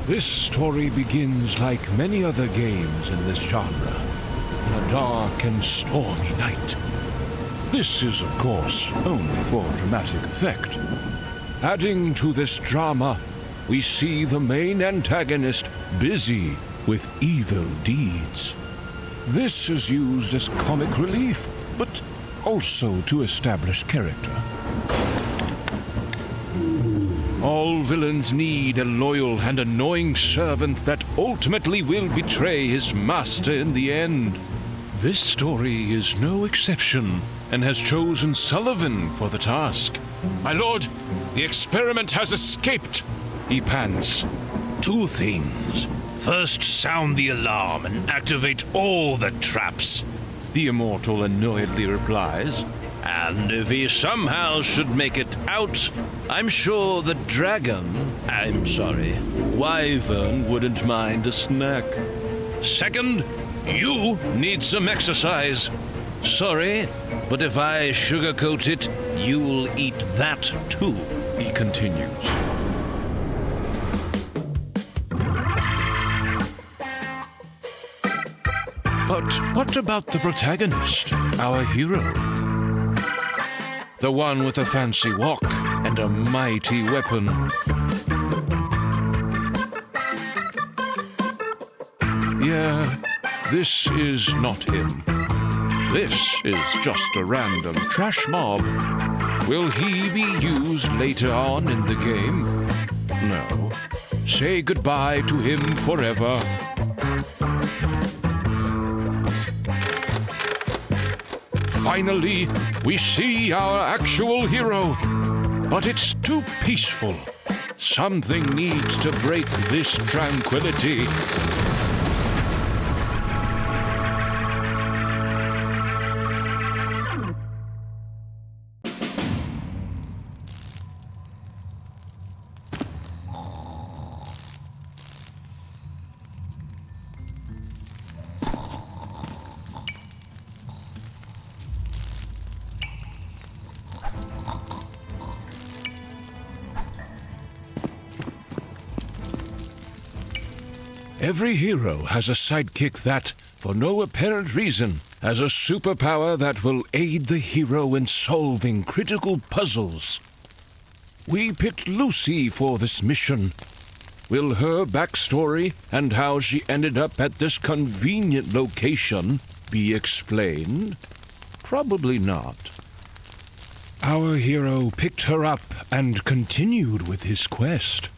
This story begins like many other games in this genre, in a dark and stormy night. This is, of course, only for dramatic effect. Adding to this drama, we see the main antagonist busy with evil deeds. This is used as comic relief, but also to establish character. All villains need a loyal and annoying servant that ultimately will betray his master in the end. This story is no exception and has chosen Sullivan for the task. My lord, the experiment has escaped, he pants. 2 things. First, sound the alarm and activate all the traps, the immortal annoyedly replies. And if he somehow should make it out, I'm sure the wyvern wouldn't mind a snack. Second, you need some exercise. Sorry, but if I sugarcoat it, you'll eat that too, he continues. But what about the protagonist, our hero? The one with a fancy walk and a mighty weapon. Yeah, this is not him. This is just a random trash mob. Will he be used later on in the game? No. Say goodbye to him forever. Finally, we see our actual hero. But it's too peaceful. Something needs to break this tranquility. Every hero has a sidekick that, for no apparent reason, has a superpower that will aid the hero in solving critical puzzles. We picked Lucy for this mission. Will her backstory and how she ended up at this convenient location be explained? Probably not. Our hero picked her up and continued with his quest.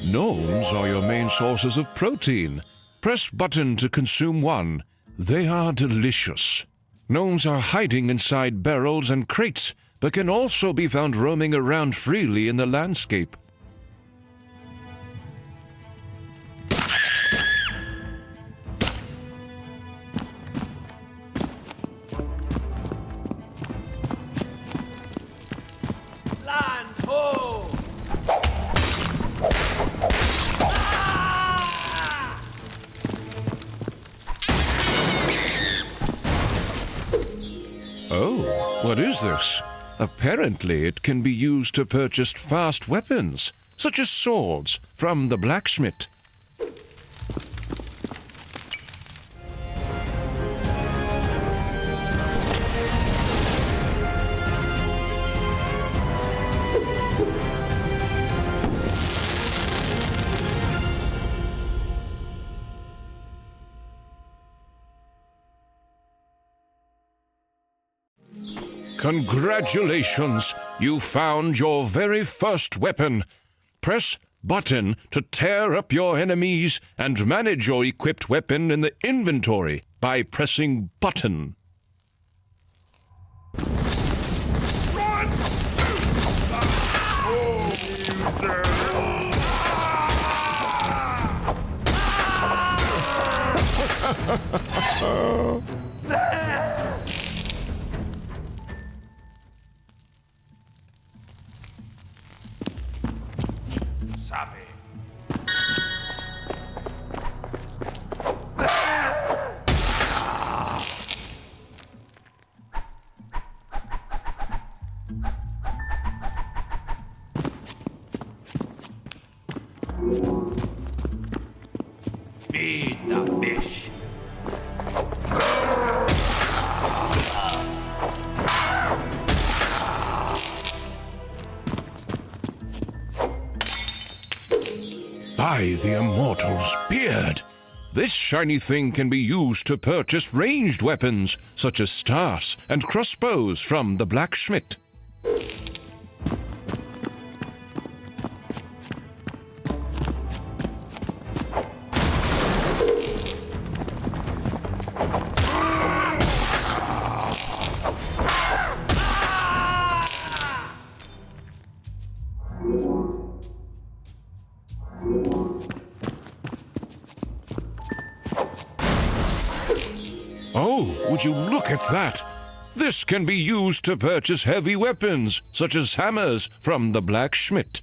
Gnomes are your main sources of protein. Press button to consume one. They are delicious. Gnomes are hiding inside barrels and crates, but can also be found roaming around freely in the landscape. Oh, what is this? Apparently it can be used to purchase fast weapons, such as swords, from the blacksmith. Congratulations! You found your very first weapon. Press button to tear up your enemies and manage your equipped weapon in the inventory by pressing button. Run! Oh, Sabe. Feed the fish. By the Immortal's beard! This shiny thing can be used to purchase ranged weapons, such as stars and crossbows from the blacksmith. Oh, would you look at that? This can be used to purchase heavy weapons, such as hammers, from the blacksmith.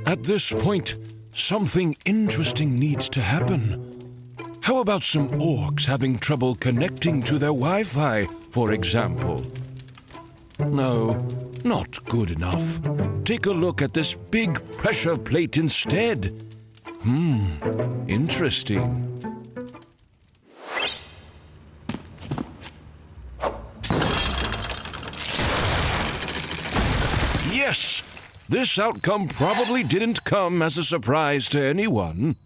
At this point, something interesting needs to happen. How about some orcs having trouble connecting to their Wi-Fi, for example? No, not good enough. Take a look at this big pressure plate instead. Interesting. Yes! This outcome probably didn't come as a surprise to anyone.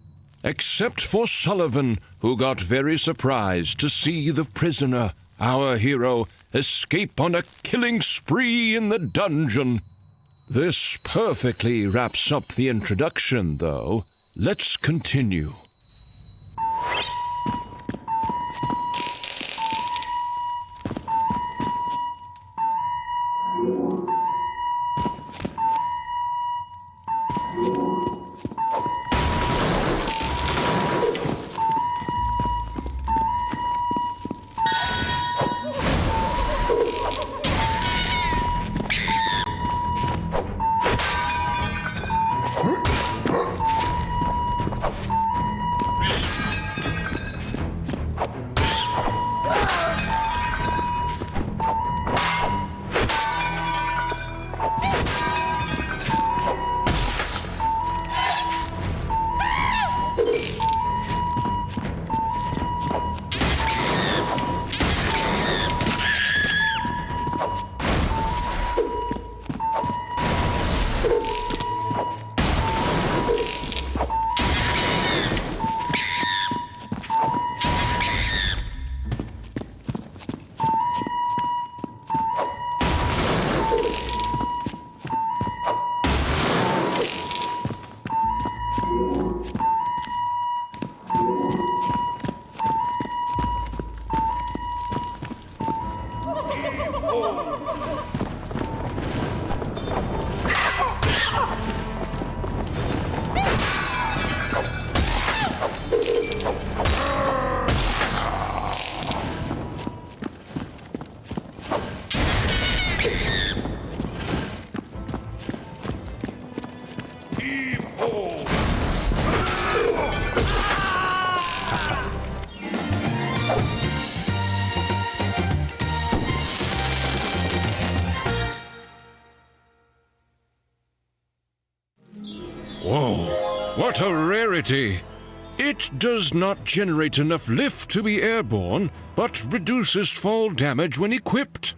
Except for Sullivan, who got very surprised to see the prisoner, our hero, escape on a killing spree in the dungeon. This perfectly wraps up the introduction, though. Let's continue. Whoa, what a rarity! It does not generate enough lift to be airborne, but reduces fall damage when equipped.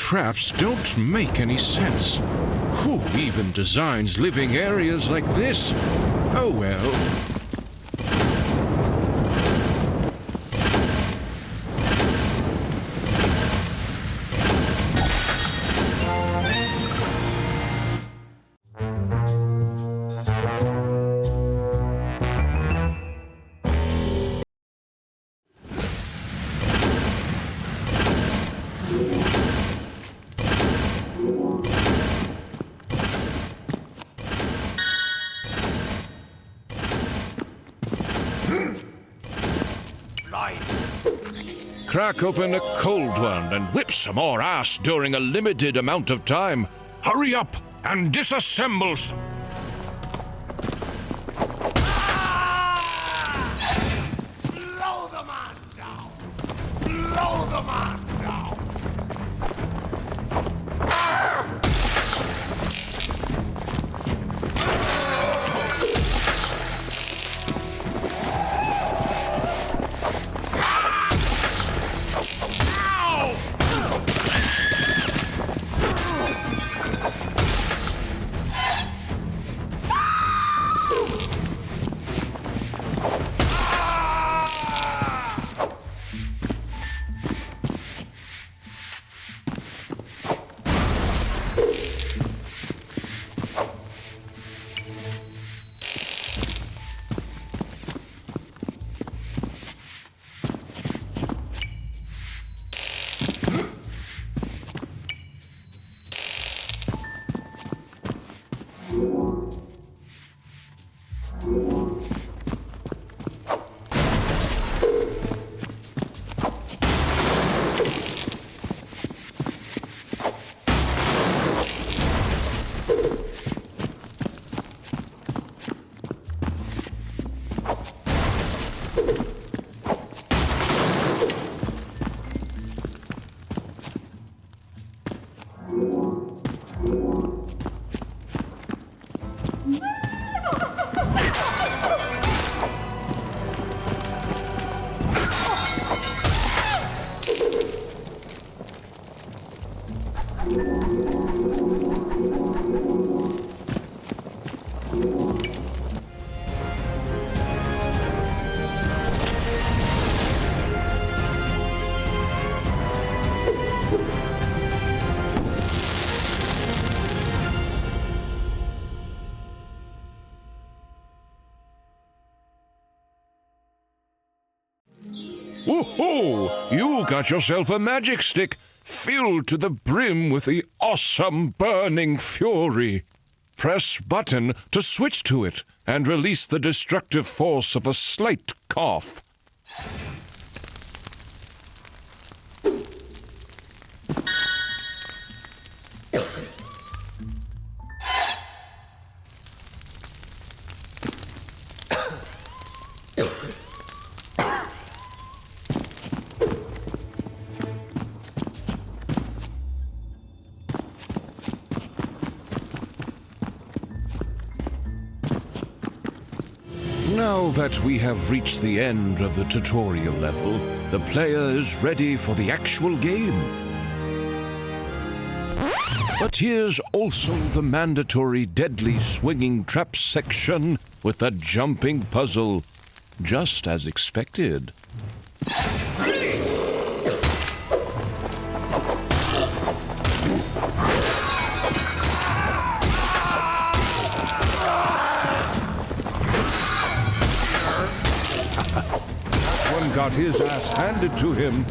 traps don't make any sense. Who even designs living areas like this? Oh well. Crack open a cold one and whip some more ass during a limited amount of time. Hurry up and disassemble. Blow the man down! Blow the man down! Woohoo! You got yourself a magic stick filled to the brim with the awesome burning fury. Press button to switch to it and release the destructive force of a slight cough. Now that we have reached the end of the tutorial level, the player is ready for the actual game. But here's also the mandatory deadly swinging trap section with a jumping puzzle, just as expected. One got his ass handed to him.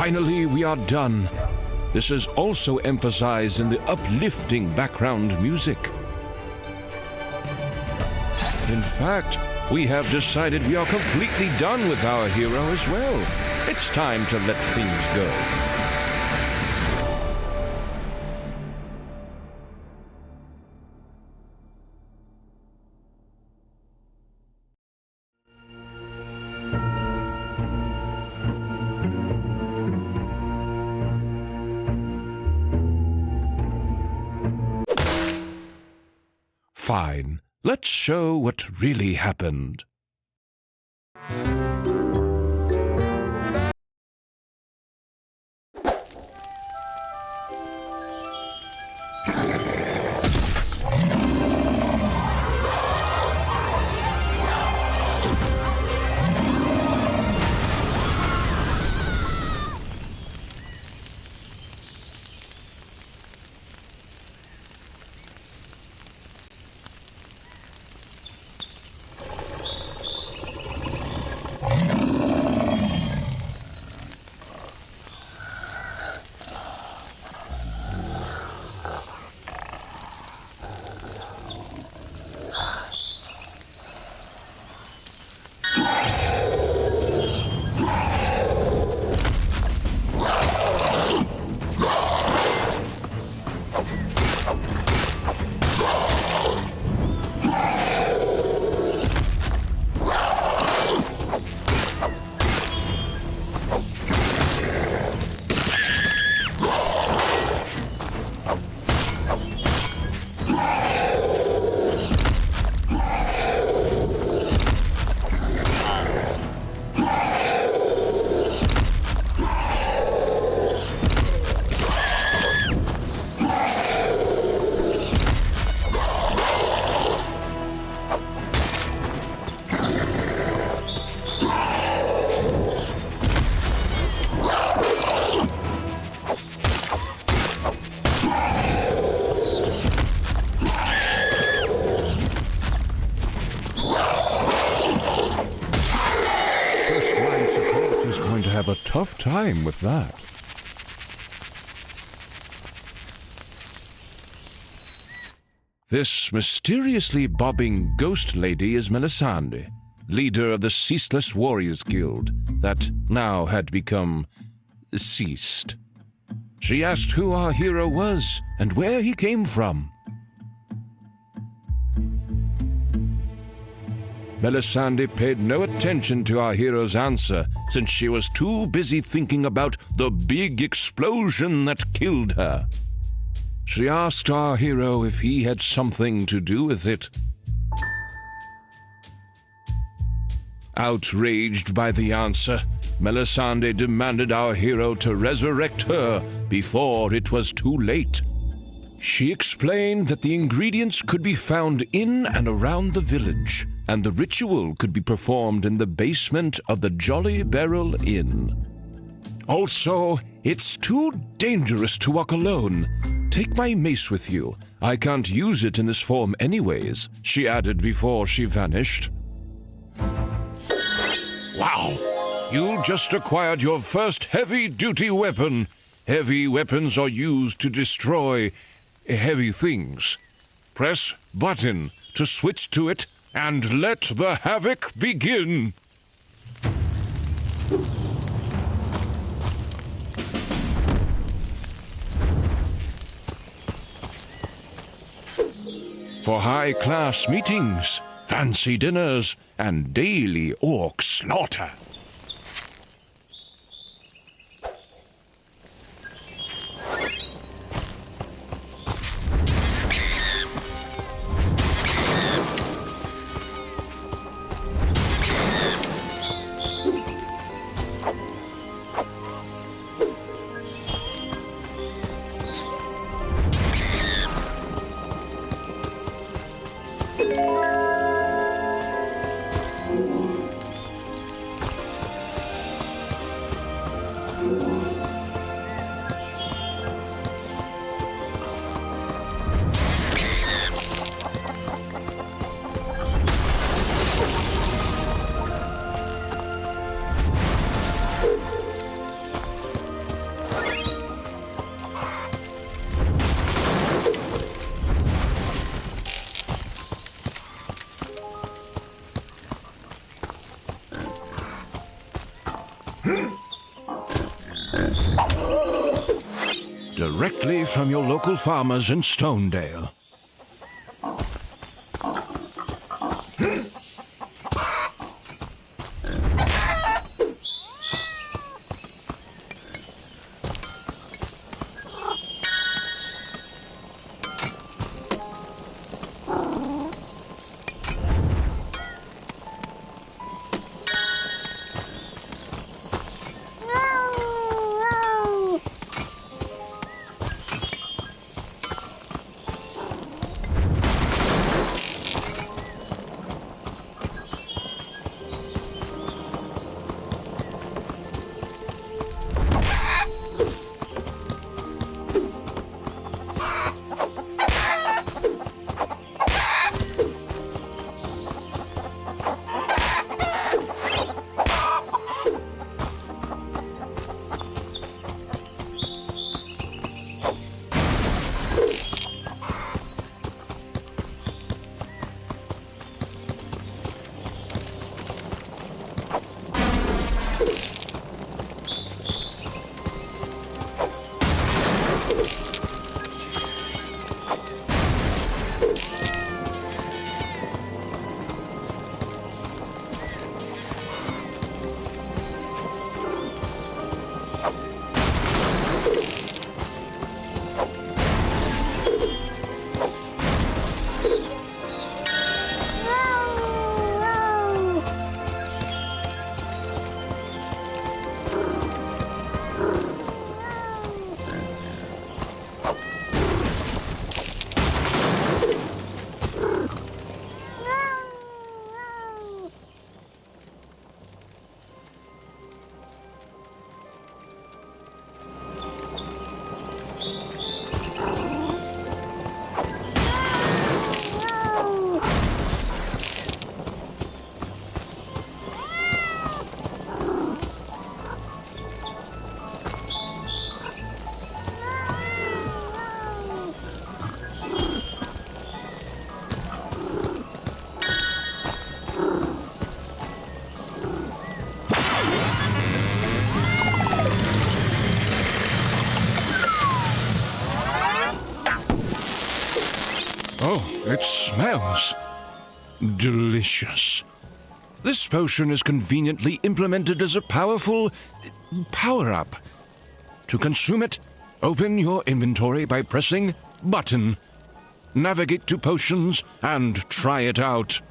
Finally, we are done. This is also emphasized in the uplifting background music. In fact, we have decided we are completely done with our hero as well. It's time to let things go. Fine. Let's show what really happened. Have a tough time with that. This mysteriously bobbing ghost lady is Melisande, leader of the Ceaseless Warriors Guild that now had become ceased. She asked who our hero was and where he came from. Melisande paid no attention to our hero's answer since she was too busy thinking about the big explosion that killed her. She asked our hero if he had something to do with it. Outraged by the answer, Melisande demanded our hero to resurrect her before it was too late. She explained that the ingredients could be found in and around the village, and the ritual could be performed in the basement of the Jolly Barrel Inn. Also, it's too dangerous to walk alone. Take my mace with you. I can't use it in this form anyways, she added before she vanished. Wow! You just acquired your first heavy-duty weapon. Heavy weapons are used to destroy heavy things. Press button to switch to it and let the havoc begin. For high-class meetings, fancy dinners, and daily orc slaughter. directly from your local farmers in Stonedale. Oh, it smells delicious. This potion is conveniently implemented as a powerful power-up. To consume it, open your inventory by pressing button. Navigate to potions and try it out.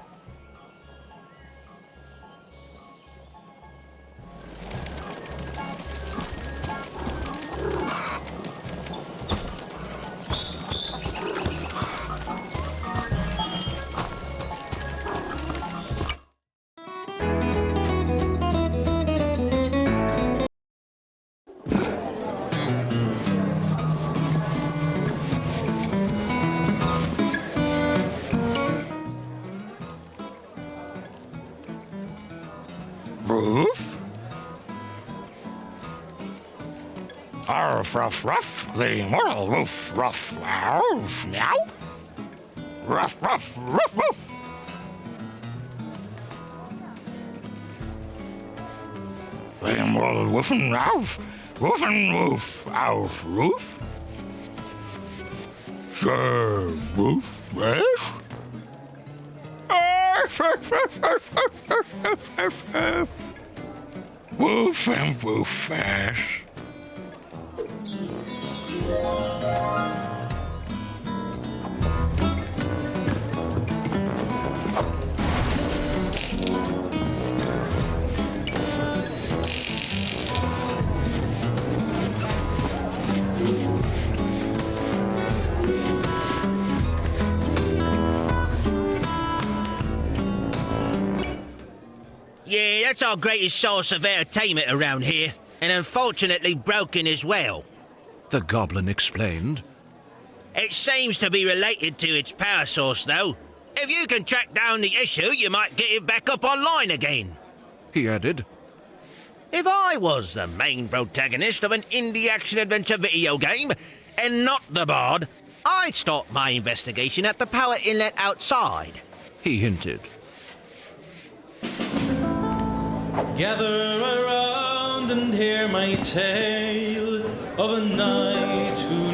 Roof? Arf, ruff, ruff, the immortal roof, ruff, arf, meow? Ruff, ruff, ruff, ruff. The immortal woof and roof, arf, roof. Sure, roof, roof. Arf, arf, arf, arf, arf, arf, arf, arf, arf. Woof and woof fast. Yeah, that's our greatest source of entertainment around here, and unfortunately broken as well. The goblin explained. It seems to be related to its power source, though. If you can track down the issue, you might get it back up online again. He added. If I was the main protagonist of an indie action-adventure video game, and not the bard, I'd start my investigation at the power inlet outside. He hinted. Gather around and hear my tale of a night who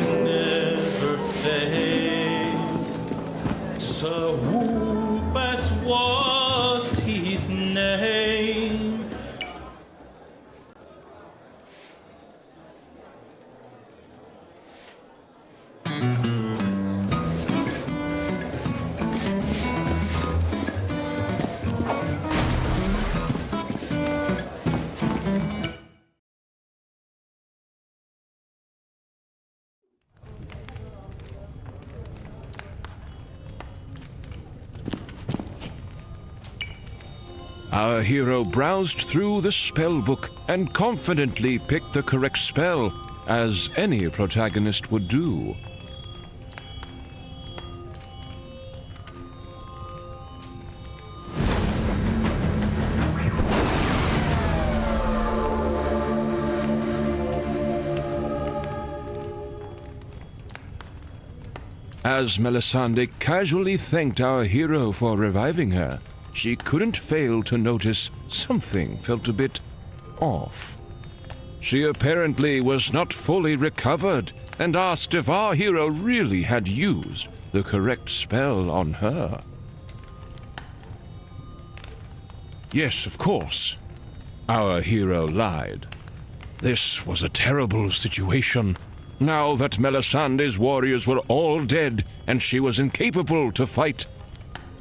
Our hero browsed through the spell book and confidently picked the correct spell, as any protagonist would do. As Melisande casually thanked our hero for reviving her, she couldn't fail to notice something felt a bit off. She apparently was not fully recovered and asked if our hero really had used the correct spell on her. Yes, of course. Our hero lied. This was a terrible situation. Now that Melisande's warriors were all dead and she was incapable to fight,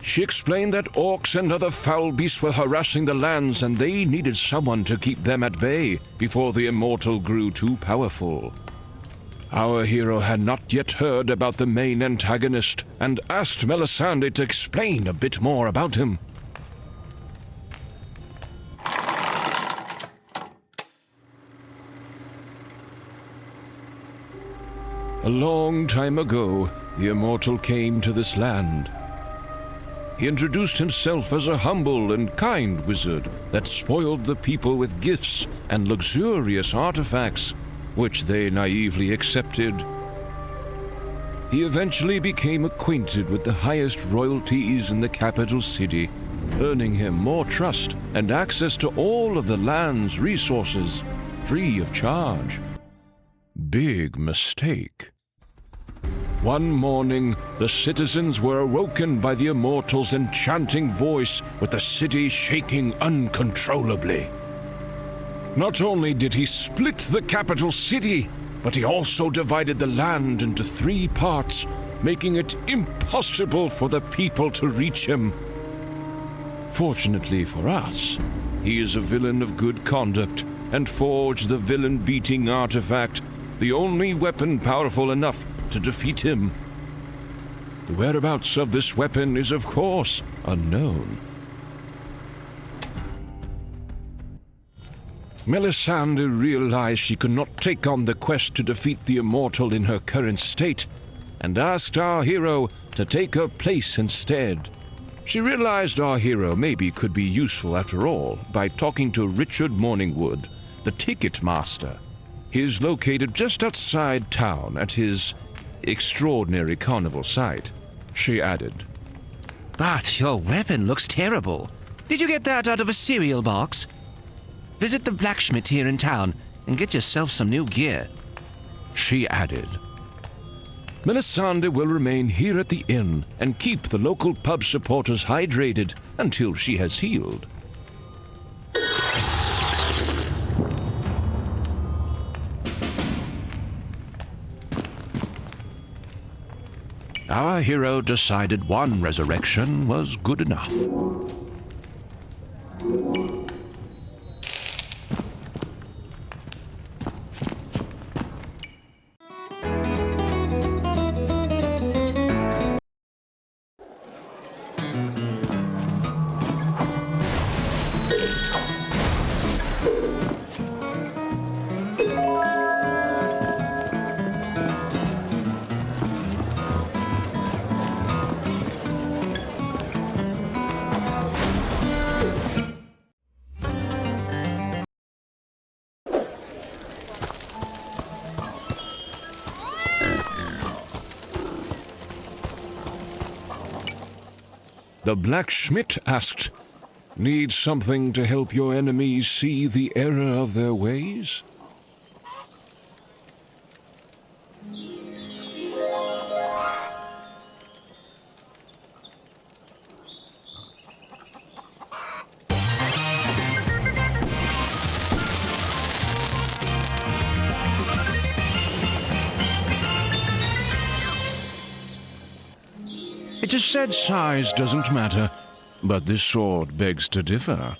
she explained that orcs and other foul beasts were harassing the lands and they needed someone to keep them at bay before the immortal grew too powerful. Our hero had not yet heard about the main antagonist and asked Melisande to explain a bit more about him. A long time ago, the immortal came to this land. He introduced himself as a humble and kind wizard that spoiled the people with gifts and luxurious artifacts, which they naively accepted. He eventually became acquainted with the highest royalties in the capital city, earning him more trust and access to all of the land's resources, free of charge. Big mistake. One morning, the citizens were awoken by the immortal's enchanting voice, with the city shaking uncontrollably. Not only did he split the capital city, but he also divided the land into 3 parts, making it impossible for the people to reach him. Fortunately for us, he is a villain of good conduct and forged the villain-beating artifact, the only weapon powerful enough to defeat him. The whereabouts of this weapon is, of course, unknown. Melisande realized she could not take on the quest to defeat the immortal in her current state, and asked our hero to take her place instead. She realized our hero maybe could be useful after all by talking to Richard Morningwood, the ticket master. He is located just outside town at his extraordinary carnival site, she added. But your weapon looks terrible. Did you get that out of a cereal box? Visit the blacksmith here in town and get yourself some new gear, she added. Melisande will remain here at the inn and keep the local pub supporters hydrated until she has healed. Our hero decided one resurrection was good enough. The blacksmith asked, "Need something to help your enemies see the error of their ways?" It is said size doesn't matter, but this sword begs to differ.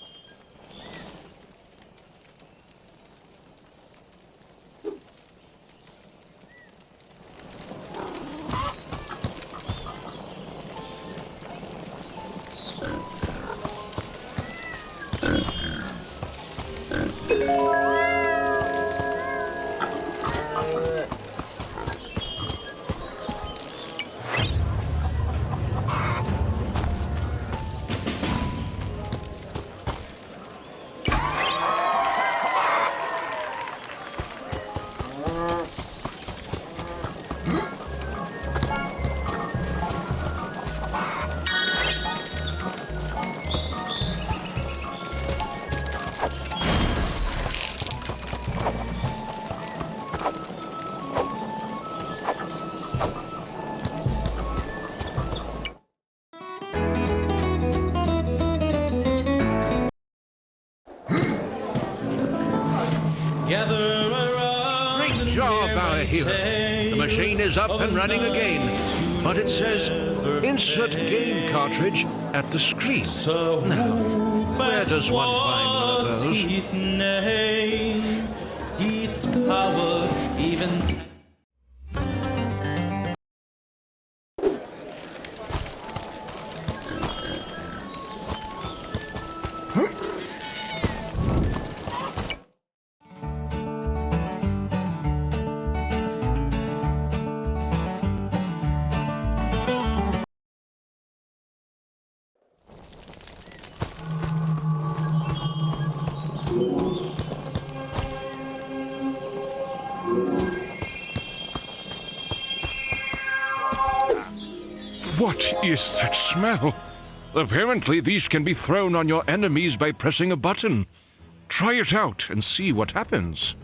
our hero. The machine is up and running again, but it says insert game cartridge at the screen. Now, where does one find one of those? His name, his power, even. What is that smell? Apparently, these can be thrown on your enemies by pressing a button. Try it out and see what happens.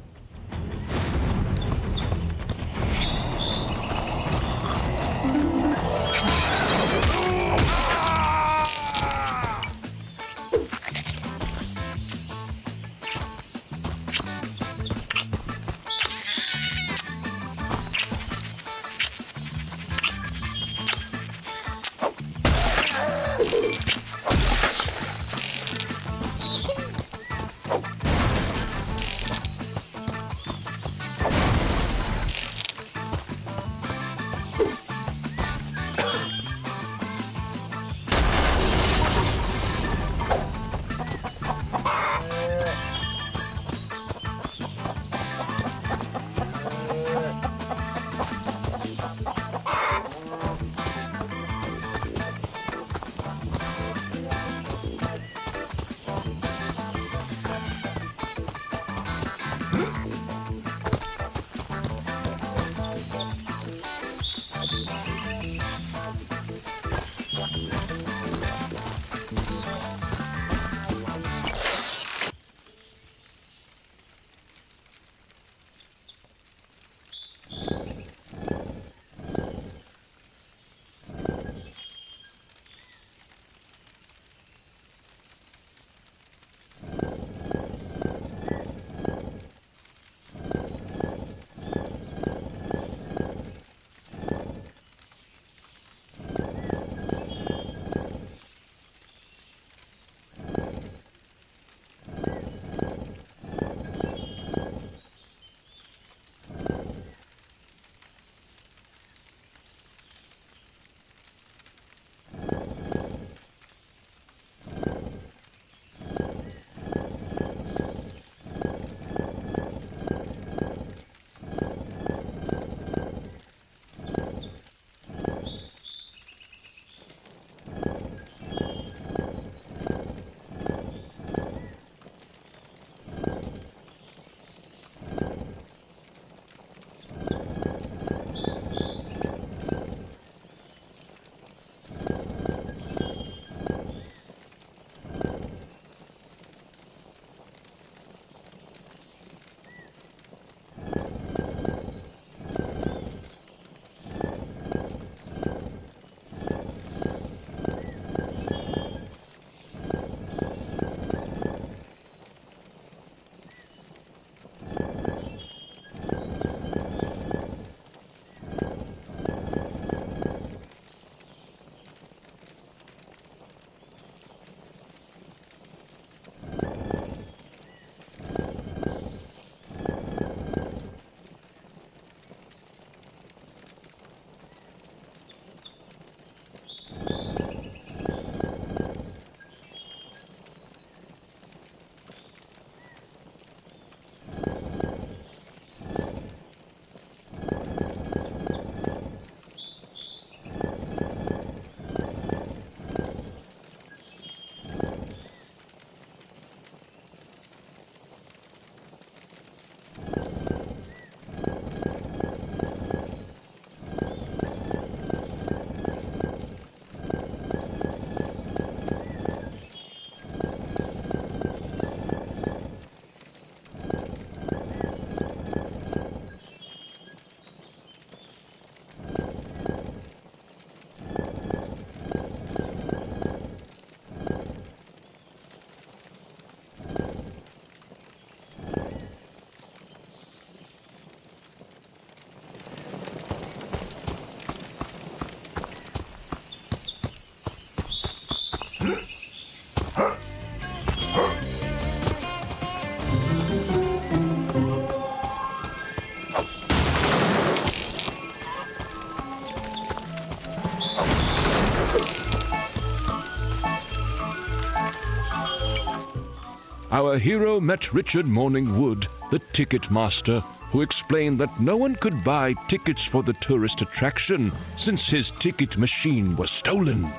our hero met Richard Morningwood, the ticket master, who explained that no one could buy tickets for the tourist attraction since his ticket machine was stolen.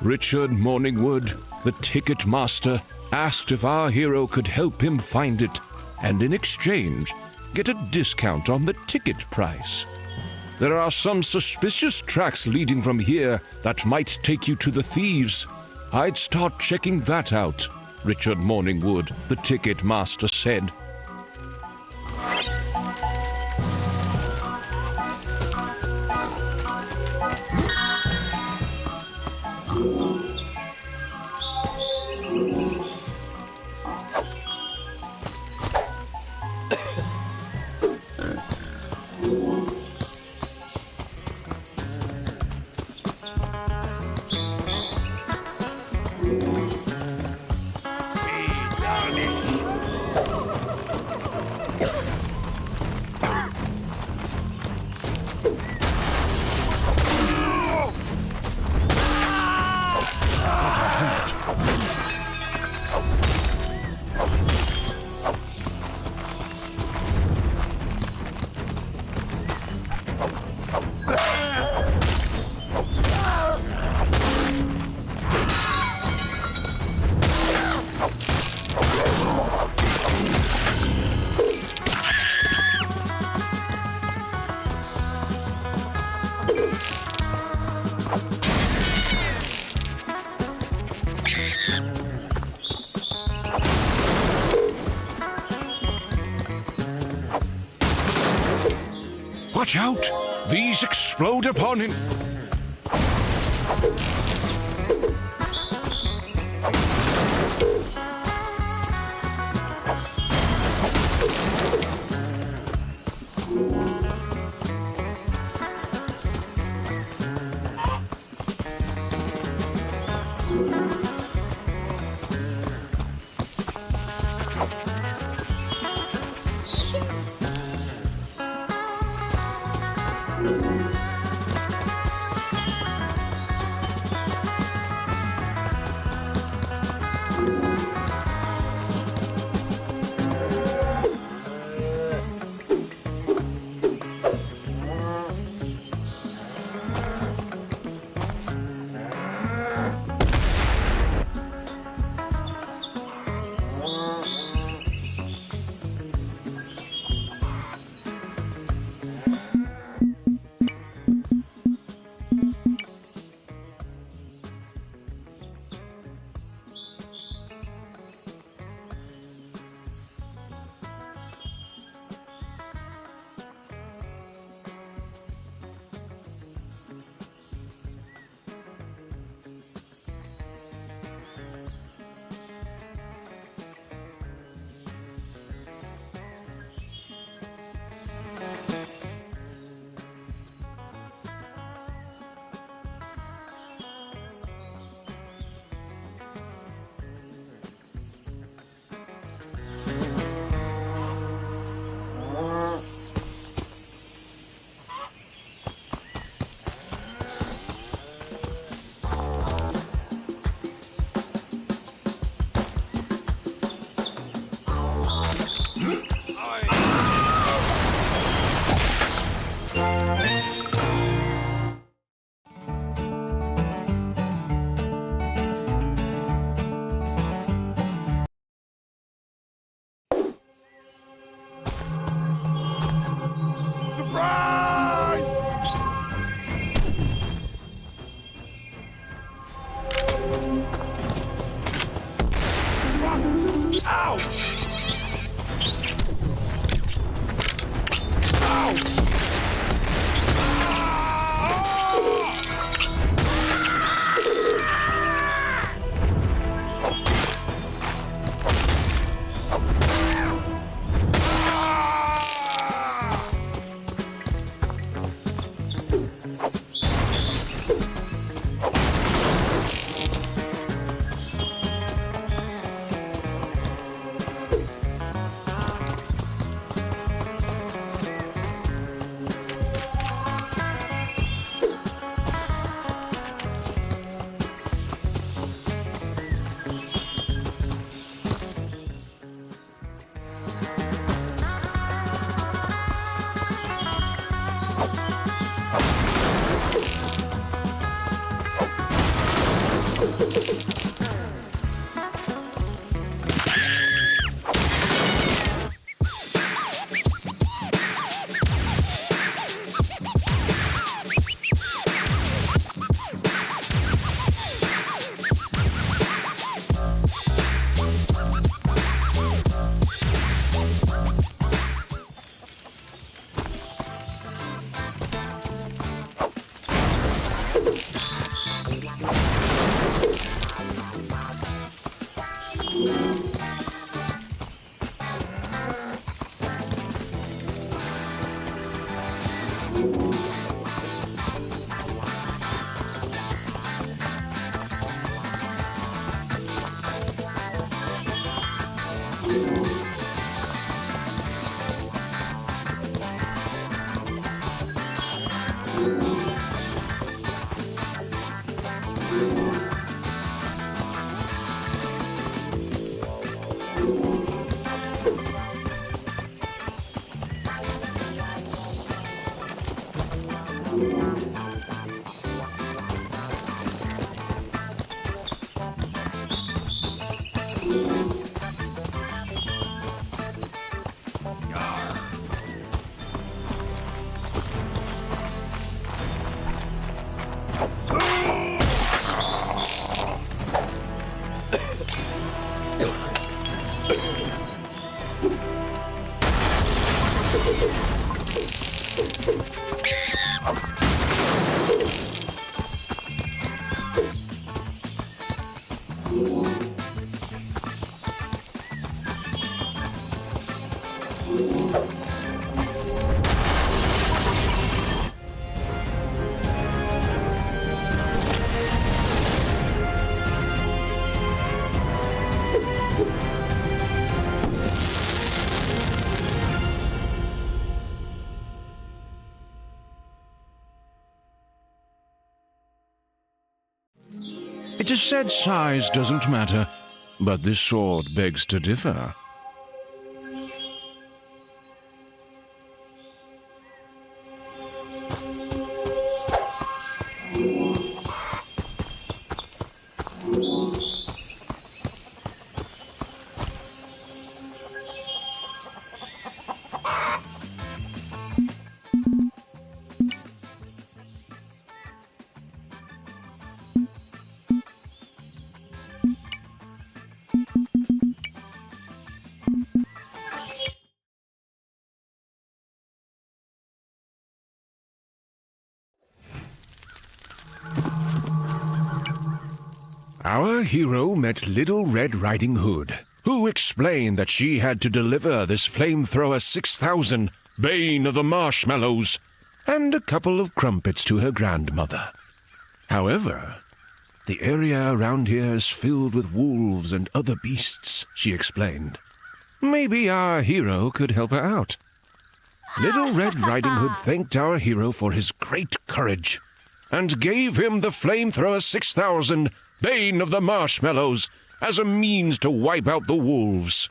Richard Morningwood, the ticket master, asked if our hero could help him find it, and in exchange, get a discount on the ticket price. There are some suspicious tracks leading from here that might take you to the thieves. I'd start checking that out, Richard Morningwood, the ticket master, said. Watch out! These explode upon him! It is said size doesn't matter, but this sword begs to differ. Our hero met Little Red Riding Hood, who explained that she had to deliver this flamethrower 6000, Bane of the Marshmallows, and a couple of crumpets to her grandmother. However, the area around here is filled with wolves and other beasts, she explained. Maybe our hero could help her out. Little Red Riding Hood thanked our hero for his great courage and gave him the flamethrower 6000, Bane of the Marshmallows, as a means to wipe out the wolves.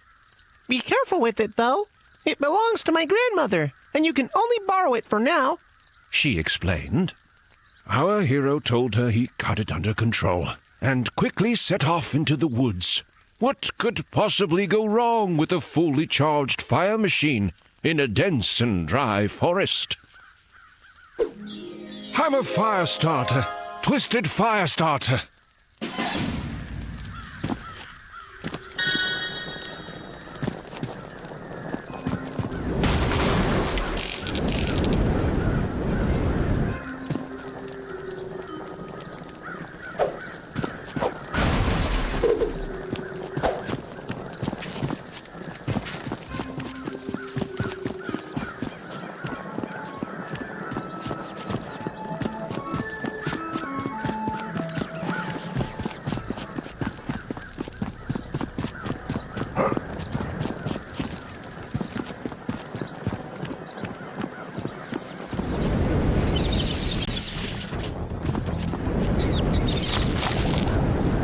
Be careful with it, though. It belongs to my grandmother, and you can only borrow it for now, she explained. Our hero told her he got it under control and quickly set off into the woods. What could possibly go wrong with a fully charged fire machine in a dense and dry forest? Hammer Firestarter, Twisted Firestarter.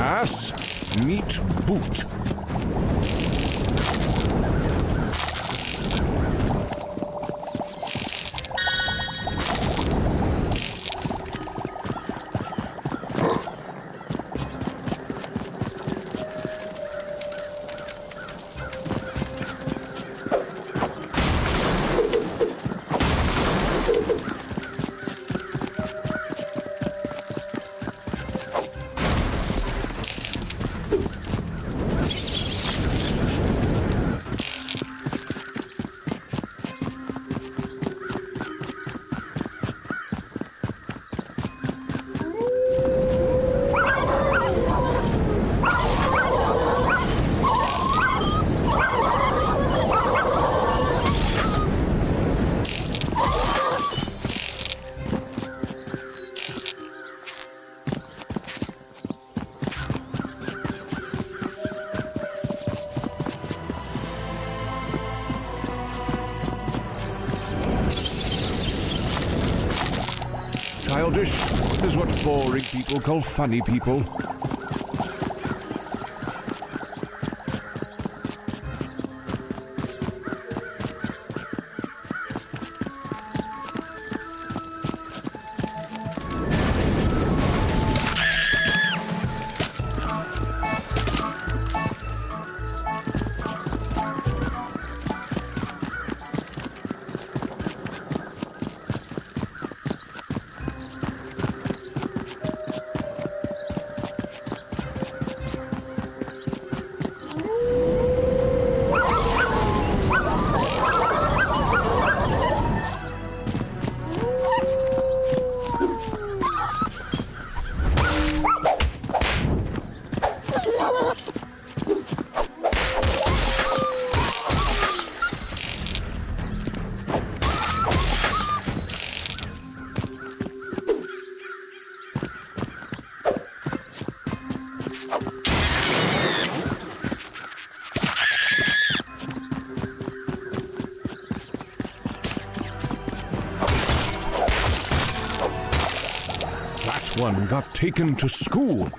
Ass, meat, boot. childish is what boring people call funny people. One got taken to school.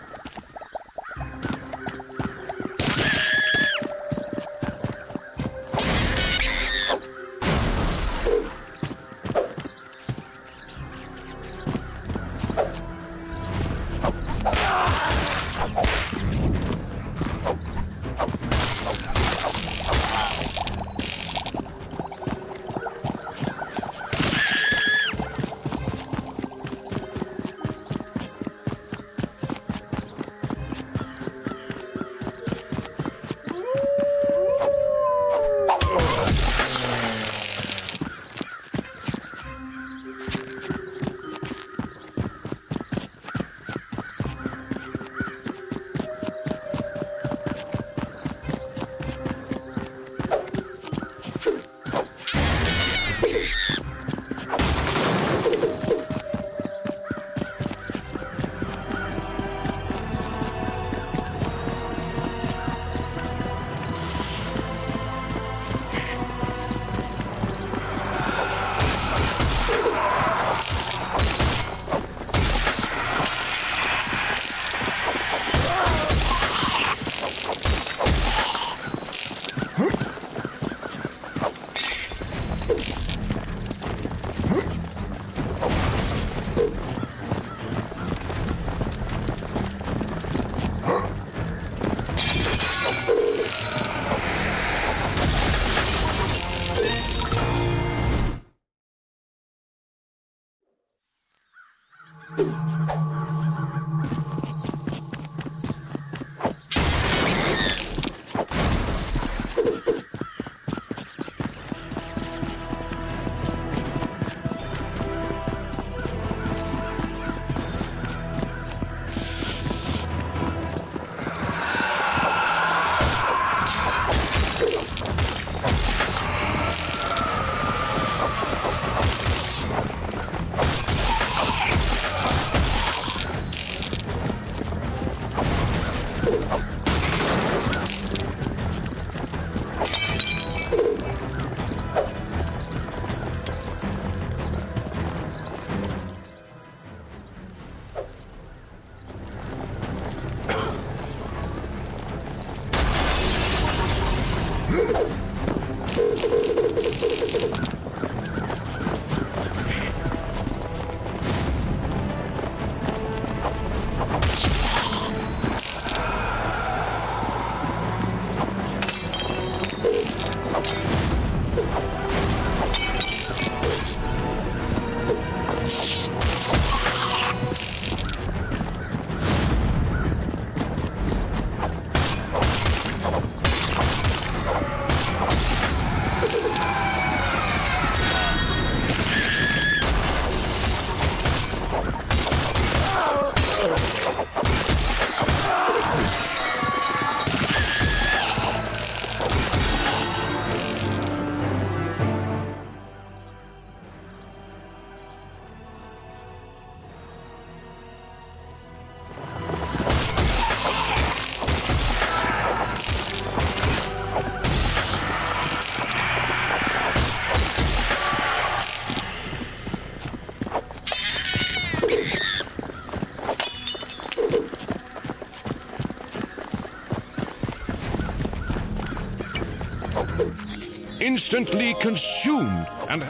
instantly consumed and...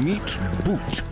meat boot.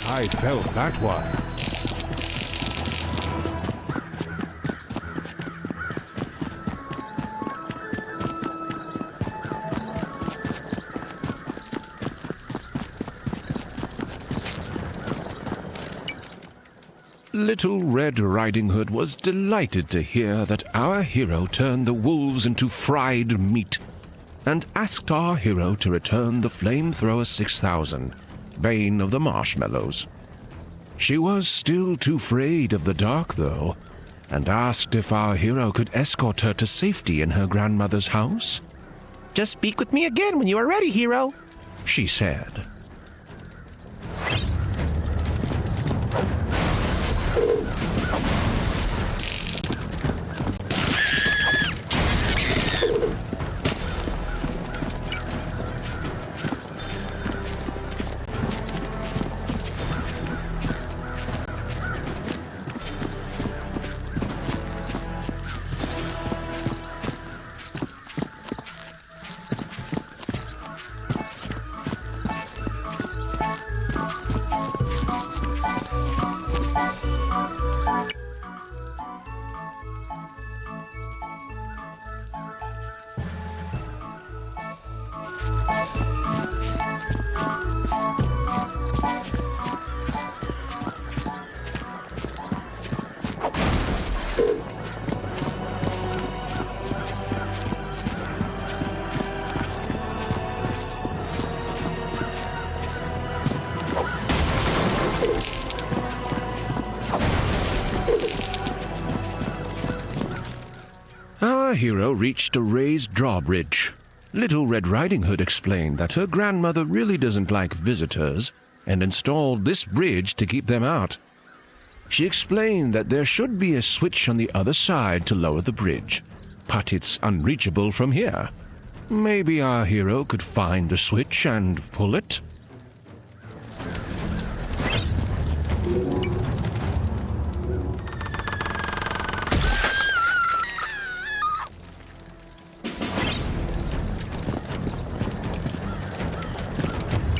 I felt that one. Little Red Riding Hood was delighted to hear that our hero turned the wolves into fried meat, and asked our hero to return the Flamethrower 6000, Bane of the Marshmallows. She was still too afraid of the dark, though, and asked if our hero could escort her to safety in her grandmother's house. Just speak with me again when you are ready, hero, she said. Our hero reached a raised drawbridge. Little Red Riding Hood explained that her grandmother really doesn't like visitors and installed this bridge to keep them out. She explained that there should be a switch on the other side to lower the bridge, but it's unreachable from here. Maybe our hero could find the switch and pull it?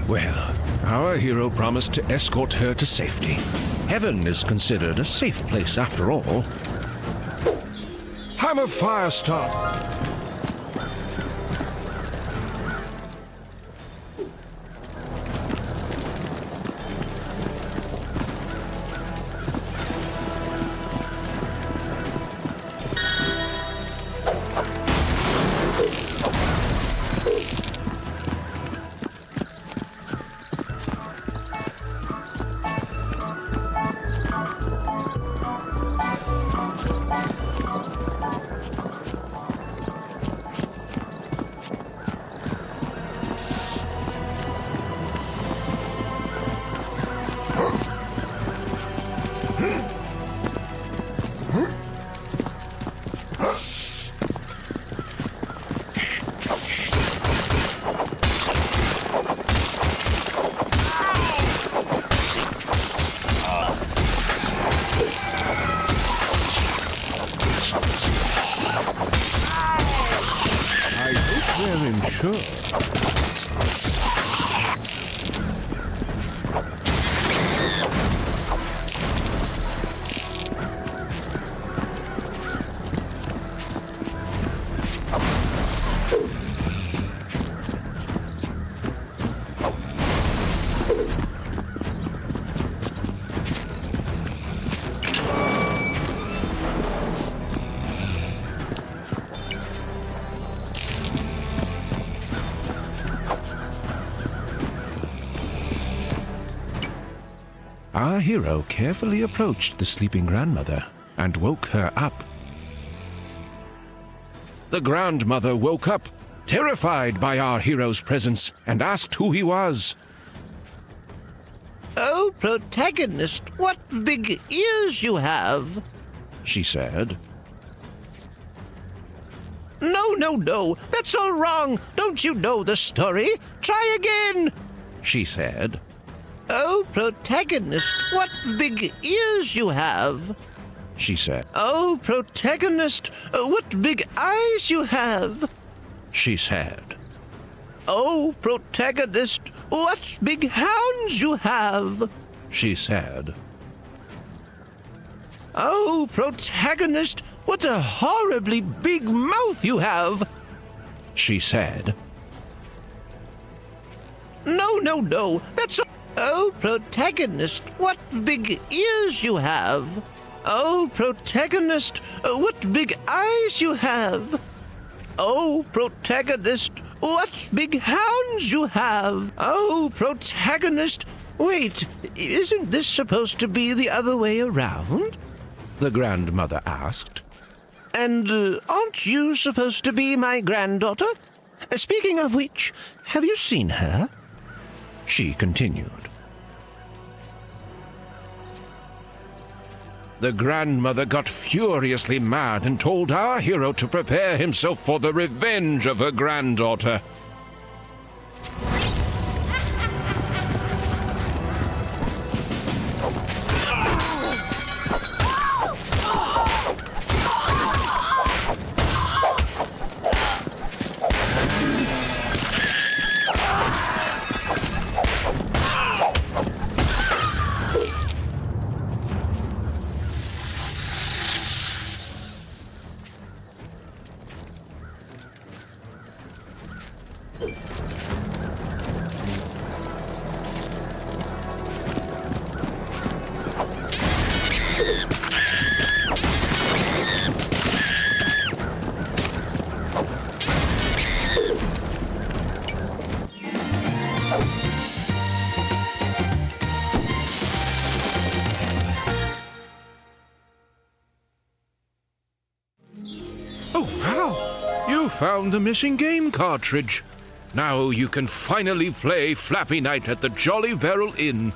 Well, our hero promised to escort her to safety. Heaven is considered a safe place after all. Hammer Firestar! Our hero carefully approached the sleeping grandmother and woke her up. The grandmother woke up, terrified by our hero's presence, and asked who he was. Oh, protagonist, what big ears you have, She said. No, that's all wrong. Don't you know the story? Try again. She said. Oh, protagonist, what big ears you have. She said. Oh, protagonist, what big eyes you have. She said. Oh, protagonist, what big hands you have. She said. Oh, protagonist, what a horribly big mouth you have. She said. No, that's all. Oh, protagonist, what big ears you have. Oh, protagonist, what big eyes you have. Oh, protagonist, what big hands you have. Oh, protagonist, wait, isn't this supposed to be the other way around? The grandmother asked. And aren't you supposed to be my granddaughter? Speaking of which, have you seen her? She continued. The grandmother got furiously mad and told our hero to prepare himself for the revenge of her granddaughter. Oh, wow! You found the missing game cartridge. Now you can finally play Flappy Night at the Jolly Barrel Inn.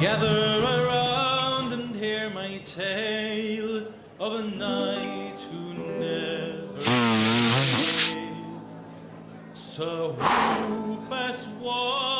Gather around and hear my tale of a knight who never failed. So Whoopass was